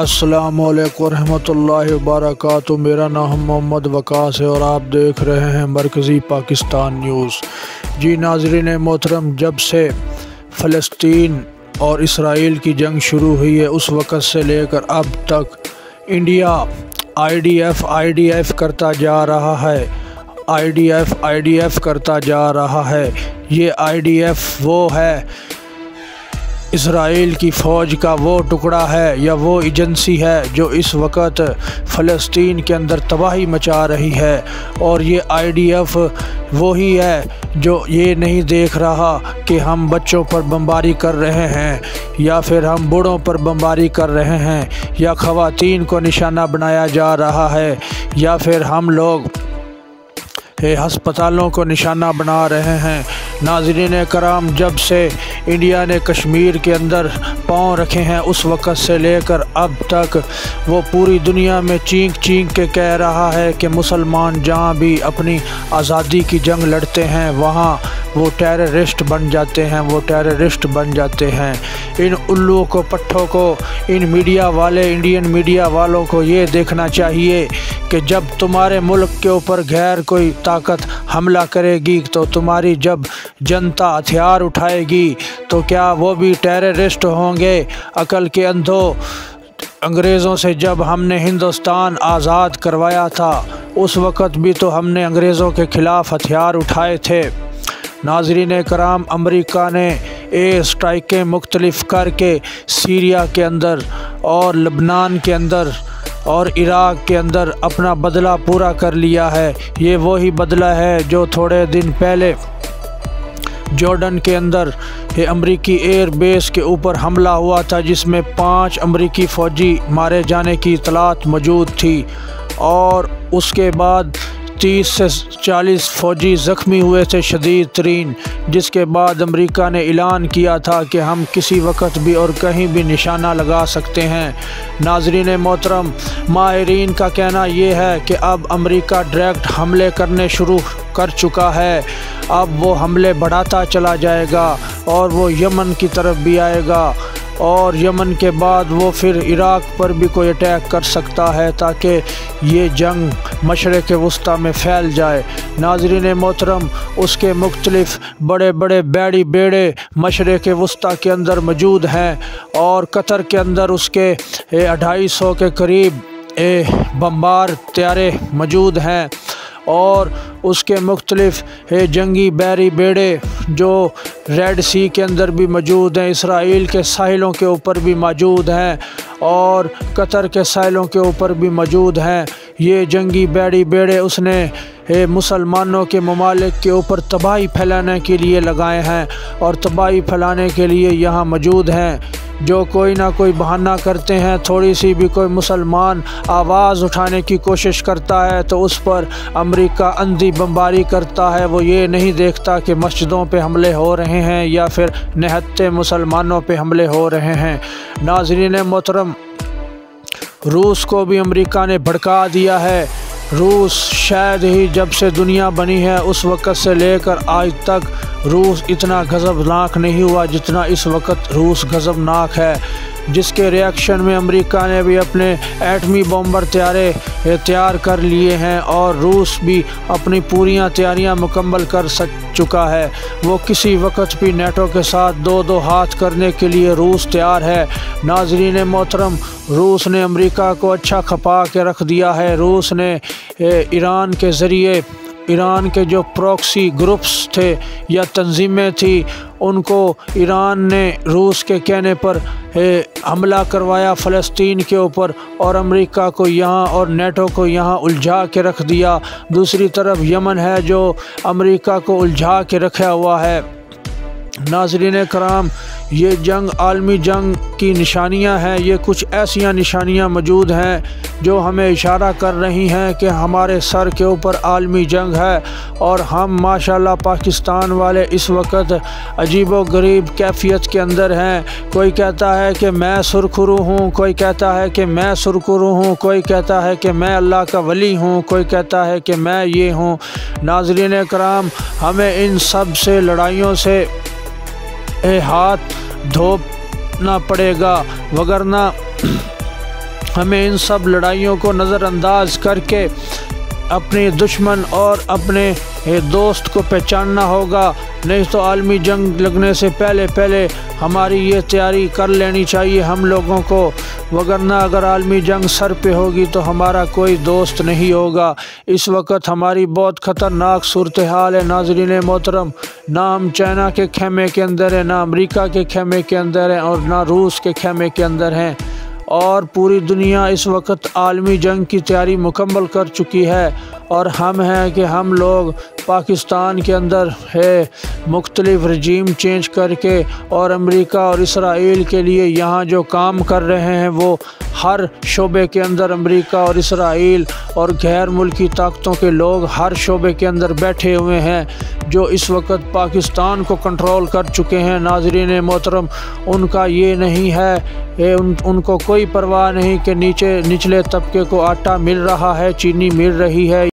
अस्सलामुअलैकुम रहमतुल्लाहि वबरकातुहू। मेरा नाम मोहम्मद वकास है और आप देख रहे हैं मरकज़ी पाकिस्तान न्यूज़। जी नाज़रीन मोहतरम, जब से फ़लस्तीन और इसराइल की जंग शुरू हुई है उस वक़्त से लेकर अब तक इंडिया IDF करता जा रहा है। IDF करता जा रहा है। ये IDF वो है, इसराइल की फ़ौज का वो टुकड़ा है या वो एजेंसी है जो इस वक्त फ़लस्तीन के अंदर तबाही मचा रही है। और ये IDF वही है जो ये नहीं देख रहा कि हम बच्चों पर बमबारी कर रहे हैं या फिर हम बूढ़ों पर बमबारी कर रहे हैं या ख़वातीन को निशाना बनाया जा रहा है या फिर हम लोग हस्पतालों को निशाना बना रहे हैं। नाज़रीन कराम, जब से इंडिया ने कश्मीर के अंदर पाँव रखे हैं उस वक़्त से लेकर अब तक वो पूरी दुनिया में चीख के कह रहा है कि मुसलमान जहाँ भी अपनी आज़ादी की जंग लड़ते हैं वहाँ वो टेररिस्ट बन जाते हैं। इन उल्लू को पट्ठों को, इन मीडिया वाले, इंडियन मीडिया वालों को ये देखना चाहिए कि जब तुम्हारे मुल्क के ऊपर गैर कोई ताकत हमला करेगी तो तुम्हारी जब जनता हथियार उठाएगी तो क्या वो भी टेररिस्ट होंगे? अकल के अंधों, अंग्रेज़ों से जब हमने हिंदुस्तान आज़ाद करवाया था उस वक़्त भी तो हमने अंग्रेज़ों के ख़िलाफ़ हथियार उठाए थे। नाज़रीन कराम, अमेरिका ने एयर स्ट्राइकें मुख्तलिफ़ करके सीरिया के अंदर और लबनान के अंदर और इराक़ के अंदर अपना बदला पूरा कर लिया है। ये वही बदला है जो थोड़े दिन पहले जॉर्डन के अंदर अमरीकी एयर बेस के ऊपर हमला हुआ था जिसमें 5 अमरीकी फ़ौजी मारे जाने की इतलात मौजूद थी और उसके बाद 30 से 40 फ़ौजी ज़ख्मी हुए थे शदीद तरीन, जिसके बाद अमेरिका ने ऐलान किया था कि हम किसी वक्त भी और कहीं भी निशाना लगा सकते हैं। नाज़रीन मोहतरम, माहिरीन का कहना ये है कि अब अमेरिका डायरेक्ट हमले करने शुरू कर चुका है। अब वो हमले बढ़ाता चला जाएगा और वो यमन की तरफ भी आएगा और यमन के बाद वो फिर इराक़ पर भी कोई अटैक कर सकता है ताकि ये जंग मशरिक़ वस्ता में फैल जाए। नाज़रीन मोहतरम, उसके मुख्तलिफ़ बड़े बड़े बैड़ी बेड़े मशरिक़ वस्ता के अंदर मौजूद हैं और कतर के अंदर उसके 250 के करीब बमबार तैयारे मौजूद हैं और उसके मुख्तलिफ़ जंगी बैरी बेड़े जो रेड सी के अंदर भी मौजूद हैं, इसराइल के साहिलों के ऊपर भी मौजूद हैं और कतर के साहिलों के ऊपर भी मौजूद हैं। ये जंगी बैरी बेड़े उसने मुसलमानों के ममालिक के ऊपर तबाही फैलाने के लिए लगाए हैं और तबाही फैलाने के लिए यहाँ मौजूद हैं। जो कोई ना कोई बहाना करते हैं, थोड़ी सी भी कोई मुसलमान आवाज़ उठाने की कोशिश करता है तो उस पर अमेरिका अंधी बमबारी करता है। वो ये नहीं देखता कि मस्जिदों पे हमले हो रहे हैं या फिर निहत्ते मुसलमानों पे हमले हो रहे हैं। नाज़रीन मोहतरम, रूस को भी अमेरिका ने भड़का दिया है। रूस शायद ही जब से दुनिया बनी है उस वक़्त से लेकर आज तक रूस इतना गज़बनाक नहीं हुआ जितना इस वक्त रूस गज़बनाक है, जिसके रिएक्शन में अमेरिका ने भी अपने एटमी बॉम्बर तैयार कर लिए हैं और रूस भी अपनी पूरी तैयारियां मुकम्मल कर चुका है। वो किसी वक्त भी नेटो के साथ दो हाथ करने के लिए रूस तैयार है। नाज़रीन मोहतरम, रूस ने अमेरिका को अच्छा खपा के रख दिया है। रूस ने ईरान के ज़रिए ईरान के जो प्रॉक्सी ग्रुप्स थे या तंजीमें थी उनको ईरान ने रूस के कहने पर हमला करवाया फ़लस्तीन के ऊपर और अमेरिका को यहाँ और नेटो को यहाँ उलझा के रख दिया। दूसरी तरफ यमन है जो अमेरिका को उलझा के रखा हुआ है। नाज़रीन कराम, ये जंग आलमी जंग की निशानियां हैं। ये कुछ ऐसी निशानियां मौजूद हैं जो हमें इशारा कर रही हैं कि हमारे सर के ऊपर आलमी जंग है और हम माशाल्लाह पाकिस्तान वाले इस वक्त अजीबो गरीब कैफियत के अंदर हैं। कोई कहता है कि मैं सुरखरू हूँ, कोई कहता है कि मैं सुरखरू हूँ, कोई कहता है कि मैं अल्लाह का वली हूँ, कोई कहता है कि मैं ये हूँ। नाज़रीन कराम, हमें इन सब से लड़ाइयों से हाथ धोना पड़ेगा, वगरना हमें इन सब लड़ाइयों को नज़रअंदाज करके अपने दुश्मन और अपने दोस्त को पहचानना होगा। नहीं तो आलमी जंग लगने से पहले हमारी ये तैयारी कर लेनी चाहिए हम लोगों को, वगरना अगर आलमी जंग सर पे होगी तो हमारा कोई दोस्त नहीं होगा। इस वक्त हमारी बहुत ख़तरनाक सूरत हाल है नाज़रीन मोहतरम। ना हम चाइना के खेमे के अंदर हैं, ना अमेरिका के खेमे के अंदर हैं और ना रूस के खेमे के अंदर हैं, और पूरी दुनिया इस वक्त आलमी जंग की तैयारी मुकम्मल कर चुकी है। और हम हैं कि हम लोग पाकिस्तान के अंदर है मुख्तलिफ रजीम चेंज करके और अमेरिका और इसराइल के लिए यहाँ जो काम कर रहे हैं वो हर शोबे के अंदर अमेरिका और इसराइल और गैर मुल्की ताकतों के लोग हर शोबे के अंदर बैठे हुए हैं जो इस वक्त पाकिस्तान को कंट्रोल कर चुके हैं। नाज़रीन मोहतरम, उनका ये नहीं है, उनको कोई परवाह नहीं कि निचले तबके को आटा मिल रहा है, चीनी मिल रही है।